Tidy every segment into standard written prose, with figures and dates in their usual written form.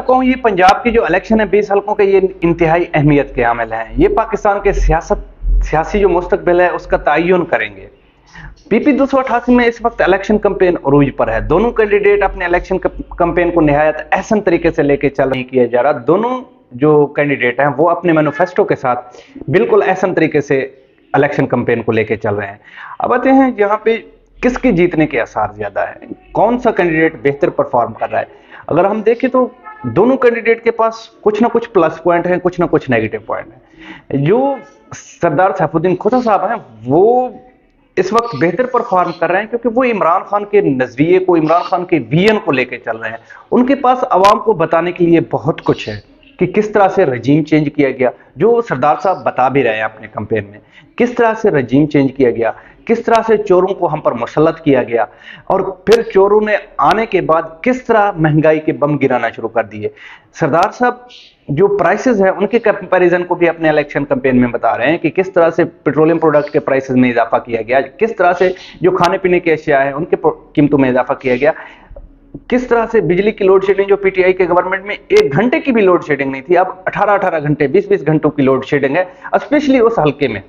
कहूँ ये पंजाब की जो इलेक्शन है 20 हल्कों के, ये इंतहाई अहमियत के हामिल हैं। ये पाकिस्तान के सियासी जो मुस्तकबिल है उसका तयन करेंगे। पीपी 288 में इस वक्त इलेक्शन कैंपेन अरूज पर है। दोनों कैंडिडेट अपने इलेक्शन कैंपेन को निहायत अहसन तरीके से लेके चल नहीं किया जा रहा। दोनों जो कैंडिडेट हैं वो अपने मैनिफेस्टो के साथ बिल्कुल अहसन तरीके से इलेक्शन कैंपेन को लेके चल रहे हैं। अब आते हैं यहाँ पे किसकी जीतने के आसार ज्यादा है, कौन सा कैंडिडेट बेहतर परफॉर्म कर रहा है। अगर हम देखें तो दोनों कैंडिडेट के पास कुछ ना कुछ प्लस पॉइंट है, कुछ ना कुछ नेगेटिव पॉइंट है। जो सरदार सैफुद्दीन खोसा साहब हैं वो इस वक्त बेहतर परफॉर्म कर रहे हैं क्योंकि वो इमरान खान के नजरिए को, इमरान खान के विजन को लेकर चल रहे हैं। उनके पास आवाम को बताने के लिए बहुत कुछ है कि किस तरह से रजीम चेंज किया गया, जो सरदार साहब बता भी रहे हैं अपने कैंपेन में। किस तरह से रजीम चेंज किया गया, किस तरह से चोरों को हम पर मुसल्लत किया गया, और फिर चोरों ने आने के बाद किस तरह महंगाई के बम गिराना शुरू कर दिए। सरदार साहब जो प्राइसेस हैं उनके कंपैरिजन को भी अपने इलेक्शन कैंपेन में बता रहे हैं कि किस तरह से पेट्रोलियम प्रोडक्ट के प्राइसेस में इजाफा किया गया, किस तरह से जो खाने पीने की अशिया है उनके कीमतों में इजाफा किया गया, किस तरह से बिजली की लोड शेडिंग, जो पीटीआई के गवर्नमेंट में 1 घंटे की भी लोड शेडिंग नहीं थी, अब 18-18 घंटे 20-20 घंटों की लोड शेडिंग है। स्पेशली उस हल्के में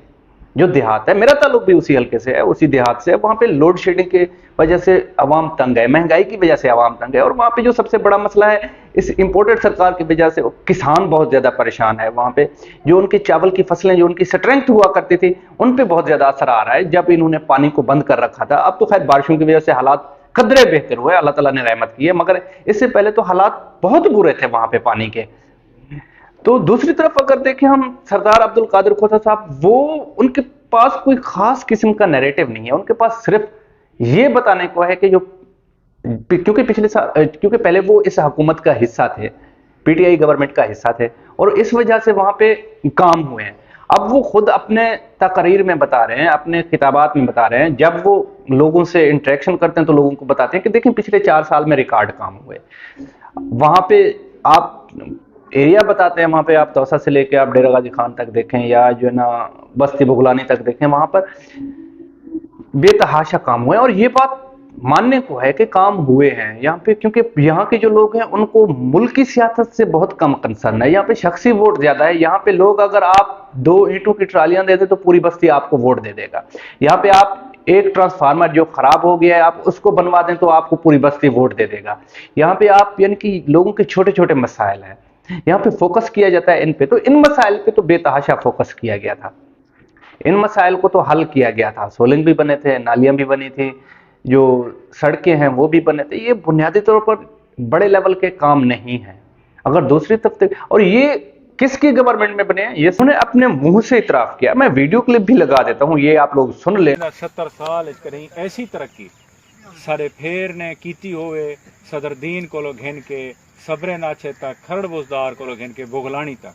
जो देहात है, मेरा ताल्लुक भी उसी हल्के से है, उसी देहात से है, वहां पे लोड शेडिंग की वजह से आवाम तंग है, महंगाई की वजह से आवाम तंग है। और वहां पे जो सबसे बड़ा मसला है, इस इंपोर्टेड सरकार की वजह से किसान बहुत ज्यादा परेशान है। वहां पे जो उनके चावल की फसलें, जो उनकी स्ट्रेंथ हुआ करती थी, उन पे बहुत ज्यादा असर आ रहा है जब इन्होंने पानी को बंद कर रखा था। अब तो खैर बारिशों की वजह से हालात कदरे बेहतर हुए, अल्लाह ताला ने रहमत की है, मगर इससे पहले तो हालात बहुत बुरे थे वहां पे पानी के। तो दूसरी तरफ अगर देखें हम, सरदार अब्दुल कादिर खोसा साहब, वो उनके पास कोई खास किस्म का नैरेटिव नहीं है। उनके पास सिर्फ ये बताने को है कि जो क्योंकि पिछले साल, क्योंकि पहले वो इस हुकूमत का हिस्सा थे, पीटीआई गवर्नमेंट का हिस्सा थे, और इस वजह से वहां पे काम हुए हैं। अब वो खुद अपने तकरीर में बता रहे हैं, अपने किताबात में बता रहे हैं, जब वो लोगों से इंटरेक्शन करते हैं तो लोगों को बताते हैं कि देखें पिछले 4 साल में रिकॉर्ड काम हुए। वहां पे आप एरिया बताते हैं, वहां पे आप तौसा से लेके आप डेरा गाजी खान तक देखें, या जो है ना बस्ती बुगलानी तक देखें, वहां पर बेतहाशा काम हुए। और ये बात मानने को है कि काम हुए हैं यहाँ पे, क्योंकि यहाँ के जो लोग हैं उनको मुल्क की सियासत से बहुत कम कंसर्न है। यहाँ पे शख्सी वोट ज्यादा है। यहाँ पे लोग अगर आप 2 ईंटों की ट्रालियां दे दे तो पूरी बस्ती आपको वोट दे देगा। यहाँ पे आप एक ट्रांसफार्मर जो खराब हो गया है आप उसको बनवा दें तो आपको पूरी बस्ती वोट दे देगा। यहाँ पे आप यानी कि लोगों के छोटे छोटे मसाइल हैं, यहाँ पे फोकस किया जाता है इन पे। तो इन मसाइल पे तो बेतहाशा फोकस किया गया था, इन मसाइल को तो हल किया गया था। सोलंग भी बने थे, नालियां भी बनी थी, जो सड़कें हैं वो भी बने थे। ये बुनियादी तौर पर बड़े लेवल के काम नहीं है। अगर दूसरी तरफ, और ये किसकी गवर्नमेंट में बने हैं, ये सुने अपने मुंह से इतराफ किया। मैं वीडियो क्लिप भी लगा देता हूं, ये आप लोग सुन ले। 70 साल कहीं ऐसी तरक्की सारे फेर ने कीती होवे, सदरदीन को घिन के सबरे नाचे तक, खरड़ बुजदार को घिन के बुगलानी तक,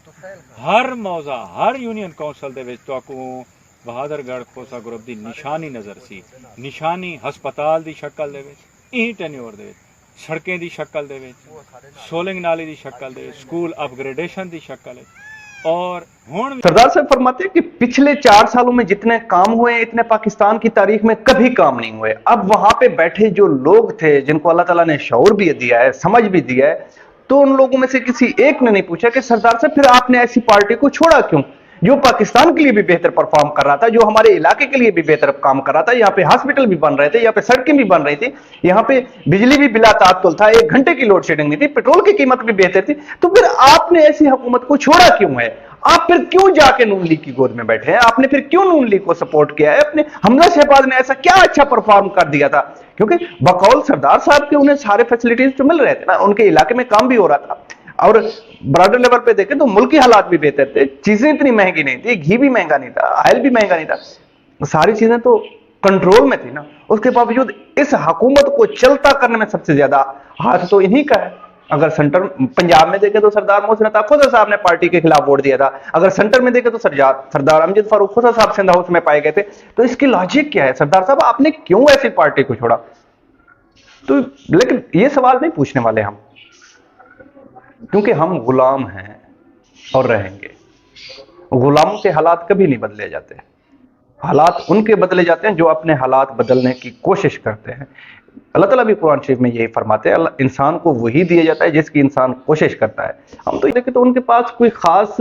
हर मौजा हर यूनियन कौंसल दे विच तुहानू बहादुरगढ़ खोसा ग्रुप की निशानी नज़र सी। निशानी हस्पताल की शक्ल दे विच, इही टेन्योर दे विच, सड़कें की शक्ल दे विच, सोलिंग नाली की शक्ल दे, स्कूल अपग्रेडेशन की शक्ल है। और हुण सरदार साहब फरमाते हैं कि पिछले 4 सालों में जितने काम हुए इतने पाकिस्तान की तारीख में कभी काम नहीं हुए। अब वहां पे बैठे जो लोग थे, जिनको अल्लाह ताला ने शऊर भी दिया है, समझ भी दिया है, तो उन लोगों में से किसी एक ने नहीं पूछा कि सरदार साहब फिर आपने ऐसी पार्टी को छोड़ा क्यों, जो पाकिस्तान के लिए भी बेहतर परफॉर्म कर रहा था, जो हमारे इलाके के लिए भी बेहतर काम कर रहा था। यहाँ पे हॉस्पिटल भी बन रहे थे, यहाँ पे सड़कें भी बन रही थी, यहाँ पे बिजली भी बिला तात्तुल था, 1 घंटे की लोड शेडिंग नहीं थी, पेट्रोल की कीमत भी बेहतर थी। तो फिर आपने ऐसी हुकूमत को छोड़ा क्यों है? आप फिर क्यों जाके नून लीग की गोद में बैठे हैं? आपने फिर क्यों नून लीग को सपोर्ट किया है? अपने हमजा शहबाज ने ऐसा क्या अच्छा परफॉर्म कर दिया था? क्योंकि बकौल सरदार साहब के उन्हें सारे फैसिलिटीज तो मिल रहे थे ना, उनके इलाके में काम भी हो रहा था, और ब्रॉडर लेवल पे देखें तो मुल्की हालात भी बेहतर थे, चीजें इतनी महंगी नहीं थी, घी भी महंगा नहीं था, ऑयल भी महंगा नहीं था, सारी चीजें तो कंट्रोल में थी ना। उसके बावजूद इस हुकूमत को चलता करने में सबसे ज्यादा हाथ तो इन्हीं का है। अगर सेंटर पंजाब में देखें तो सरदार मोहसिन अता खोसा साहब ने पार्टी के खिलाफ वोट दिया था, अगर सेंटर में देखें तो सरदार अमजद फारूक खोसा साहब सिंध हाउस में पाए गए थे। तो इसकी लॉजिक क्या है? सरदार साहब आपने क्यों ऐसी पार्टी को छोड़ा? तो लेकिन ये सवाल नहीं पूछने वाले हम, क्योंकि हम गुलाम हैं और रहेंगे। गुलामों के हालात कभी नहीं बदले जाते, हालात उनके बदले जाते हैं जो अपने हालात बदलने की कोशिश करते हैं। अल्लाह ताला भी कुरान शरीफ में यही फरमाते हैं, इंसान को वही दिया जाता है जिसकी इंसान कोशिश करता है। हम तो देखें तो उनके पास कोई खास,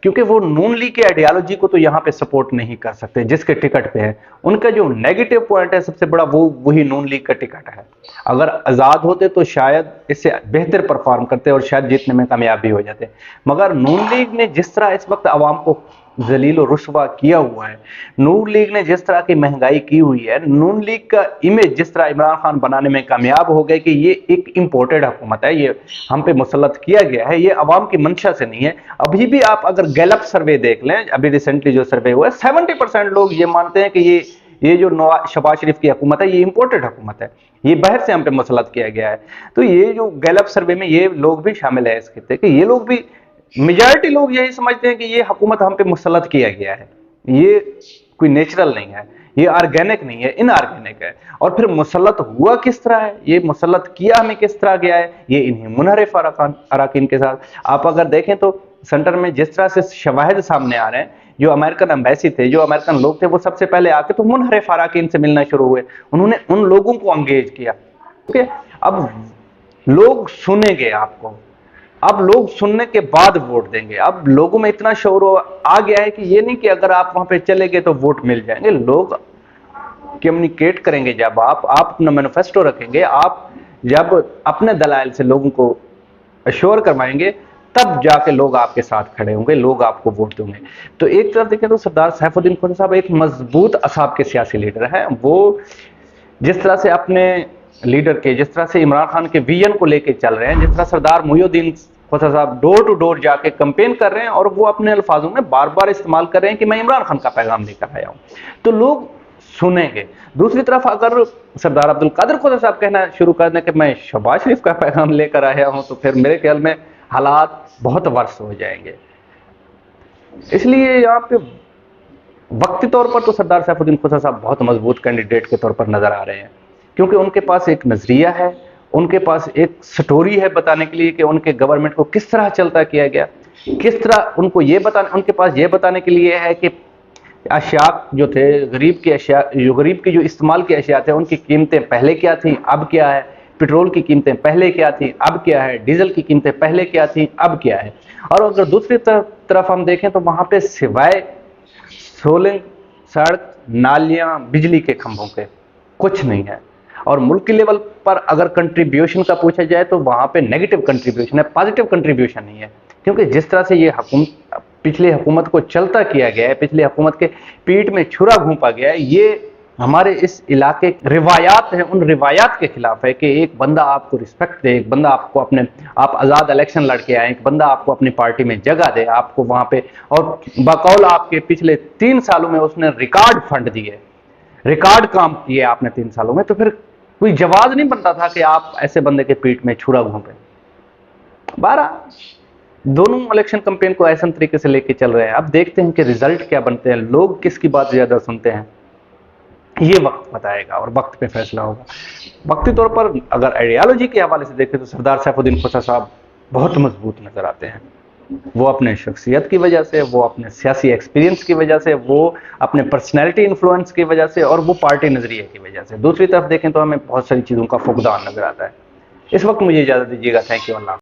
क्योंकि वो नून लीग की आइडियोलॉजी को तो यहाँ पे सपोर्ट नहीं कर सकते जिसके टिकट पे है। उनका जो नेगेटिव पॉइंट है सबसे बड़ा वो वही नून लीग का टिकट है। अगर आज़ाद होते तो शायद इससे बेहतर परफॉर्म करते और शायद जीतने में कामयाब भी हो जाते, मगर नून लीग ने जिस तरह इस वक्त आवाम को जलील और रुस्वा किया हुआ है, नून लीग ने जिस तरह की महंगाई की हुई है, नून लीग का इमेज जिस तरह इमरान खान बनाने में कामयाब हो गए कि ये एक इंपोर्टेड हुकूमत है, ये हम पे मुसल्लत किया गया है, ये अवाम की मंशा से नहीं है। अभी भी आप अगर गैलप सर्वे देख लें, अभी रिसेंटली जो सर्वे हुआ है, 70% लोग ये मानते हैं कि ये जो शहबाज शरीफ की हुकूमत है ये इंपोर्टेड हुकूमत है, ये बाहर से हम पे मुसल्लत किया गया है। तो ये जो गैलप सर्वे में ये लोग भी शामिल है इस खित्ते के, ये लोग भी, मेजॉरिटी लोग यही समझते हैं कि ये हुकूमत हम पे मुसल्लत किया गया है, ये कोई नेचुरल नहीं है, ये ऑर्गेनिक नहीं है, इनऑर्गेनिक है। और फिर मुसल्लत हुआ किस तरह है, ये मुसल्लत किया हमें किस तरह गया है, ये इन्हीं मुनहरिफ अराकीन के साथ। आप अगर देखें तो सेंटर में जिस तरह से शवाहिद सामने आ रहे हैं, जो अमेरिकन एम्बेसी थे, जो अमेरिकन लोग थे, वो सबसे पहले आके तो मुनहरिफ अराकीन से मिलना शुरू हुए, उन्होंने उन लोगों को एंगेज किया। ओके, अब लोग सुनेंगे आपको, अब लोग सुनने के बाद वोट देंगे। अब लोगों में इतना शौर आ गया है कि ये नहीं कि अगर आप वहां पे चले गए तो वोट मिल जाएंगे। लोग कम्युनिकेट करेंगे, जब आप अपना मैनिफेस्टो रखेंगे, आप जब अपने दलाइल से लोगों को अश्योर करवाएंगे, तब जाके लोग आपके साथ खड़े होंगे, लोग आपको वोट देंगे। तो एक तरफ देखें तो सरदार सैफुद्दीन खोसा साहब एक मजबूत असाब के सियासी लीडर हैं। वो जिस तरह से अपने लीडर के, जिस तरह से इमरान खान के विजन को लेके चल रहे हैं, जिस तरह सरदार मुहिउद्दीन खोसा साहब डोर टू डोर जाके कैंपेन कर रहे हैं और वो अपने अल्फाजों में बार बार इस्तेमाल कर रहे हैं कि मैं इमरान खान का पैगाम लेकर आया हूं, तो लोग सुनेंगे। दूसरी तरफ अगर सरदार अब्दुल कादिर खोसा साहब कहना शुरू कर दें कि मैं शहबाज शरीफ का पैगाम लेकर आया हूं, तो फिर मेरे ख्याल में हालात बहुत वर्ष हो जाएंगे। इसलिए यहाँ पे वक्ती तौर पर तो सरदार सैफुद्दीन खोसा साहब बहुत मजबूत कैंडिडेट के तौर पर नजर आ रहे हैं, क्योंकि उनके पास एक नजरिया है, उनके पास एक स्टोरी है बताने के लिए कि उनके गवर्नमेंट को किस तरह चलता किया गया, किस तरह उनको ये बताने, उनके पास ये बताने के लिए है कि अशिया जो थे, गरीब की अशिया, जो गरीब की जो इस्तेमाल की अशिया थे, उनकी कीमतें पहले क्या थी, अब क्या है, पेट्रोल की कीमतें पहले क्या थी, अब क्या है, डीजल की कीमतें पहले क्या थी, अब क्या है। और अगर दूसरी तरफ हम देखें तो वहां पे सिवाय सोलिंग, सड़क, नालियां, बिजली के खंभों के कुछ नहीं है। और मुल्की लेवल पर अगर कंट्रीब्यूशन का पूछा जाए तो वहां पे नेगेटिव कंट्रीब्यूशन है, पॉजिटिव कंट्रीब्यूशन नहीं है। क्योंकि जिस तरह से ये पिछली हुकूमत को चलता किया गया है, पिछली हुकूमत के पीठ में छुरा घोंपा गया है, ये हमारे इस इलाके रिवायात है, उन रिवायात के खिलाफ है कि एक बंदा आपको रिस्पेक्ट दे, एक बंदा आपको अपने, आप आज़ाद इलेक्शन लड़के आए, एक बंदा आपको अपनी पार्टी में जगह दे, आपको वहां पे, और बकौल आपके पिछले 3 सालों में उसने रिकॉर्ड फंड दिए, रिकॉर्ड काम किए आपने 3 सालों में, तो फिर कोई जवाब नहीं बनता था कि आप ऐसे बंदे के पीठ में छुरा घोंपे। 12 दोनों इलेक्शन कैंपेन को ऐसा तरीके से लेके चल रहे हैं। अब देखते हैं कि रिजल्ट क्या बनते हैं, लोग किसकी बात ज्यादा सुनते हैं, ये वक्त बताएगा और वक्त पे फैसला होगा। वक्ती तौर पर अगर आइडियोलॉजी के हवाले से देखें तो सरदार सैफुद्दीन खोसा साहब बहुत मजबूत नजर आते हैं। वो अपने शख्सियत की वजह से, वो अपने सियासी एक्सपीरियंस की वजह से, वो अपने पर्सनैलिटी इन्फ्लुएंस की वजह से, और वो पार्टी नजरिए की वजह से। दूसरी तरफ देखें तो हमें बहुत सारी चीज़ों का फुकदान नजर आता है। इस वक्त मुझे इजाज़त दीजिएगा। Thank you. अल्लाह।